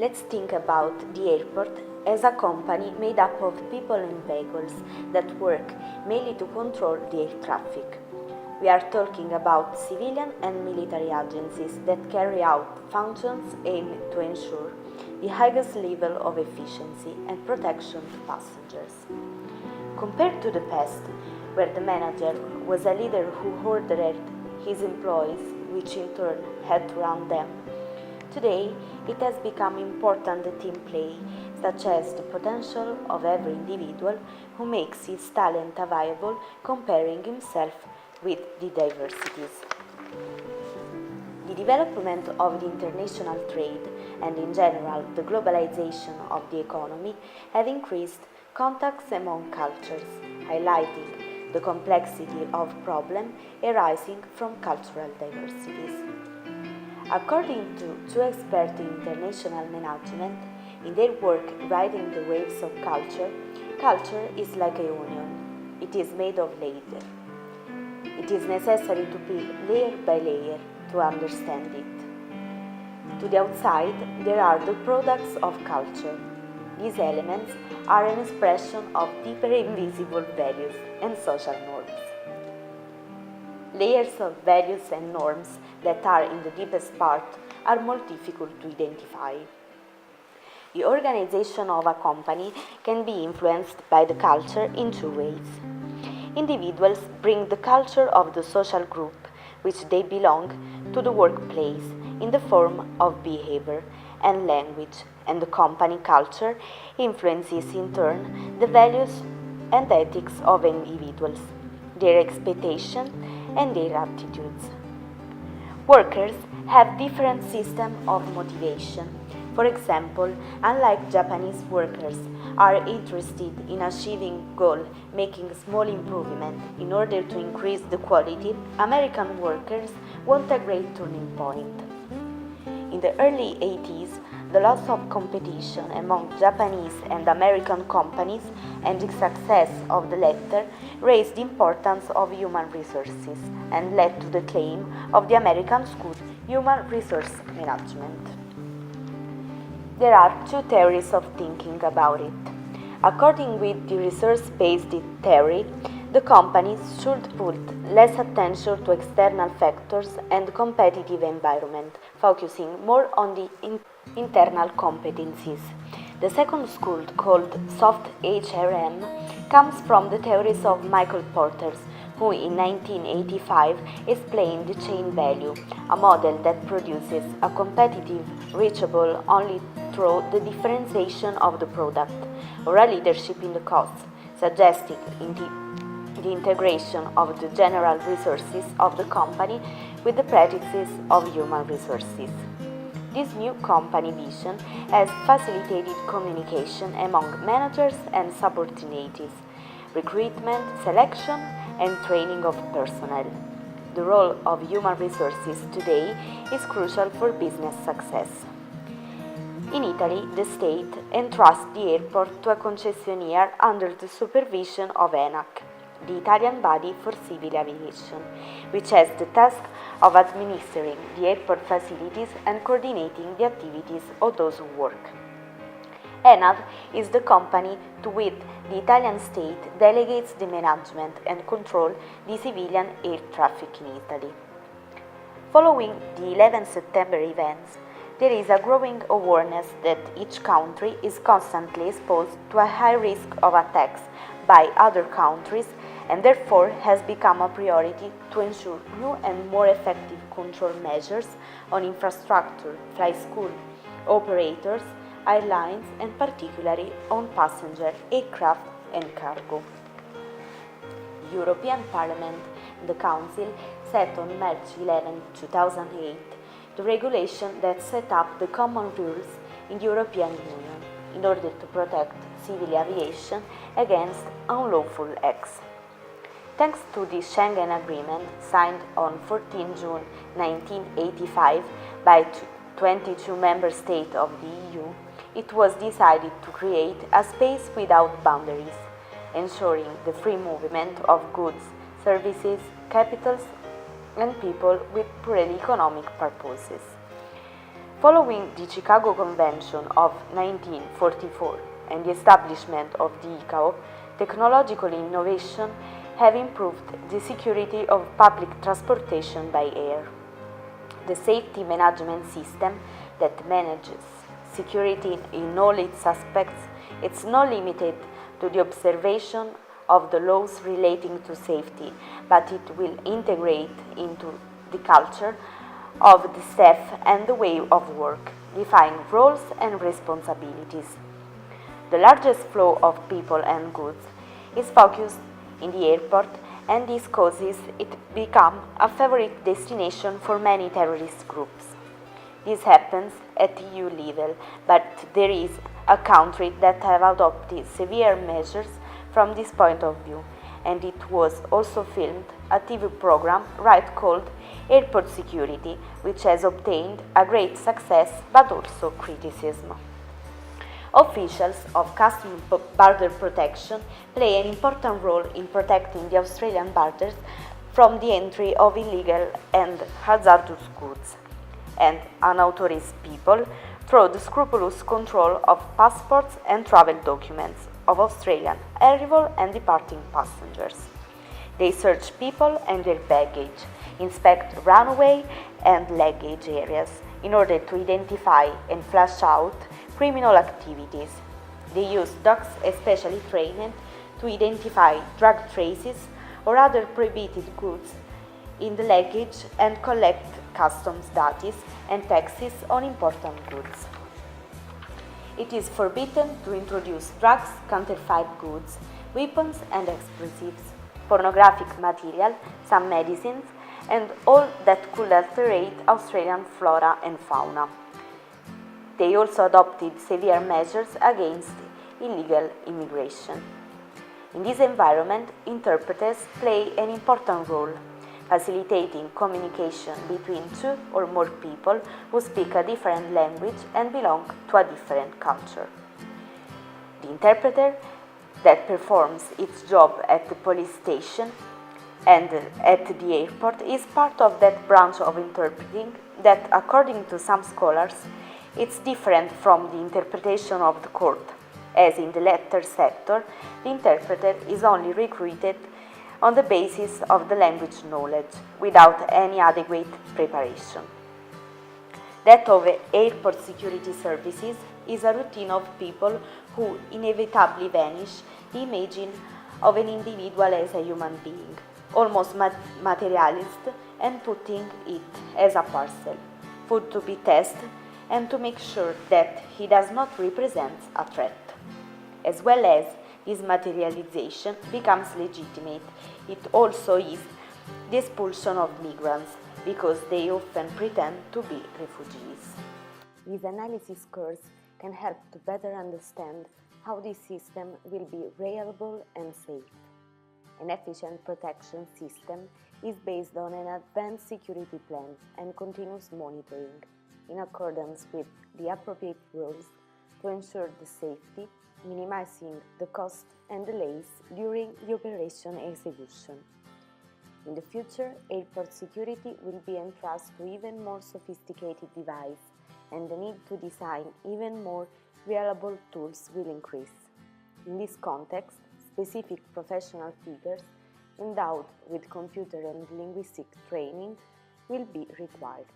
Let's think about the airport as a company made up of people and vehicles that work mainly to control the air traffic. We are talking about civilian and military agencies that carry out functions aimed to ensure the highest level of efficiency and protection to passengers. Compared to the past, where the manager was a leader who ordered his employees, which in turn had to run them, today it has become important the team play, such as the potential of every individual who makes his talent available, comparing himself with the diversities. The development of the international trade and in general the globalization of the economy have increased contacts among cultures, highlighting the complexity of problems arising from cultural diversities. According to two experts in international management, in their work Riding the Waves of Culture, culture is like a onion. It is made of layers. It is necessary to peel layer by layer to understand it. To the outside, there are the products of culture. These elements are an expression of deeper invisible values and social norms. Layers of values and norms that are in the deepest part are more difficult to identify. The organization of a company can be influenced by the culture in two ways. Individuals bring the culture of the social group which they belong to the workplace in the form of behavior and language, and the company culture influences in turn the values and ethics of individuals, their expectations and their attitudes. Workers have different systems of motivation. For example, unlike Japanese workers are interested in achieving goal, making small improvement in order to increase the quality, American workers want a great turning point. In the early 80s, the loss of competition among Japanese and American companies and the success of the latter raised the importance of human resources and led to the claim of the American school Human Resource Management. There are two theories of thinking about it. According with the resource-based theory, the companies should put less attention to external factors and competitive environment, focusing more on the internal competencies. The second school, called soft HRM, comes from the theories of Michael Porter, who in 1985 explained the chain value, a model that produces a competitive reachable only through the differentiation of the product, or a leadership in the cost, suggesting the integration of the general resources of the company with the practices of human resources. This new company vision has facilitated communication among managers and subordinates, recruitment, selection, and training of personnel. The role of human resources today is crucial for business success. In Italy, the state entrusts the airport to a concessionaire under the supervision of ENAC, the Italian body for civil aviation, which has the task of administering the airport facilities and coordinating the activities of those who work. ENAV is the company to which the Italian state delegates the management and control the civilian air traffic in Italy. Following the 11 September events, there is a growing awareness that each country is constantly exposed to a high risk of attacks by other countries and therefore has become a priority to ensure new and more effective control measures on infrastructure, flight school, operators, airlines, and particularly on passenger aircraft and cargo. The European Parliament and the Council set on March 11, 2008, the regulation that set up the common rules in the European Union in order to protect civil aviation against unlawful acts. Thanks to the Schengen Agreement signed on 14 June 1985 by 22 member states of the EU, it was decided to create a space without boundaries, ensuring the free movement of goods, services, capitals, and people with purely economic purposes. Following the Chicago Convention of 1944 and the establishment of the ICAO, technological innovation have improved the security of public transportation by air. The safety management system that manages security in all its aspects is not limited to the observation of the laws relating to safety, but it will integrate into the culture of the staff and the way of work, define roles and responsibilities. The largest flow of people and goods is focused in the airport, and this causes it become a favorite destination for many terrorist groups. This happens at EU level, but there is a country that have adopted severe measures from this point of view, and it was also filmed a TV program right called Airport Security, which has obtained a great success but also criticism. Officials of Customs Border Protection play an important role in protecting the Australian borders from the entry of illegal and hazardous goods and unauthorized people through the scrupulous control of passports and travel documents of Australian arrival and departing passengers. They search people and their baggage, inspect runway and luggage areas in order to identify and flush out criminal activities. They use dogs especially trained to identify drug traces or other prohibited goods in the luggage and collect customs duties and taxes on important goods. It is forbidden to introduce drugs, counterfeit goods, weapons and explosives, pornographic material, some medicines, and all that could alterate Australian flora and fauna. They also adopted severe measures against illegal immigration. In this environment, interpreters play an important role, facilitating communication between two or more people who speak a different language and belong to a different culture. The interpreter that performs its job at the police station and at the airport is part of that branch of interpreting that, according to some scholars, it's different from the interpretation of the court, as in the latter sector, the interpreter is only recruited on the basis of the language knowledge, without any adequate preparation. That of airport security services is a routine of people who inevitably vanish the image of an individual as a human being, almost materialist, and putting it as a parcel, food to be tested, and to make sure that he does not represent a threat. As well as this materialization becomes legitimate, it also is the expulsion of migrants, because they often pretend to be refugees. This analysis course can help to better understand how this system will be reliable and safe. An efficient protection system is based on an advanced security plan and continuous monitoring, in accordance with the appropriate rules to ensure the safety, minimizing the cost and delays during the operation execution. In the future, airport security will be entrusted to even more sophisticated devices, and the need to design even more reliable tools will increase. In this context, specific professional figures endowed with computer and linguistic training will be required.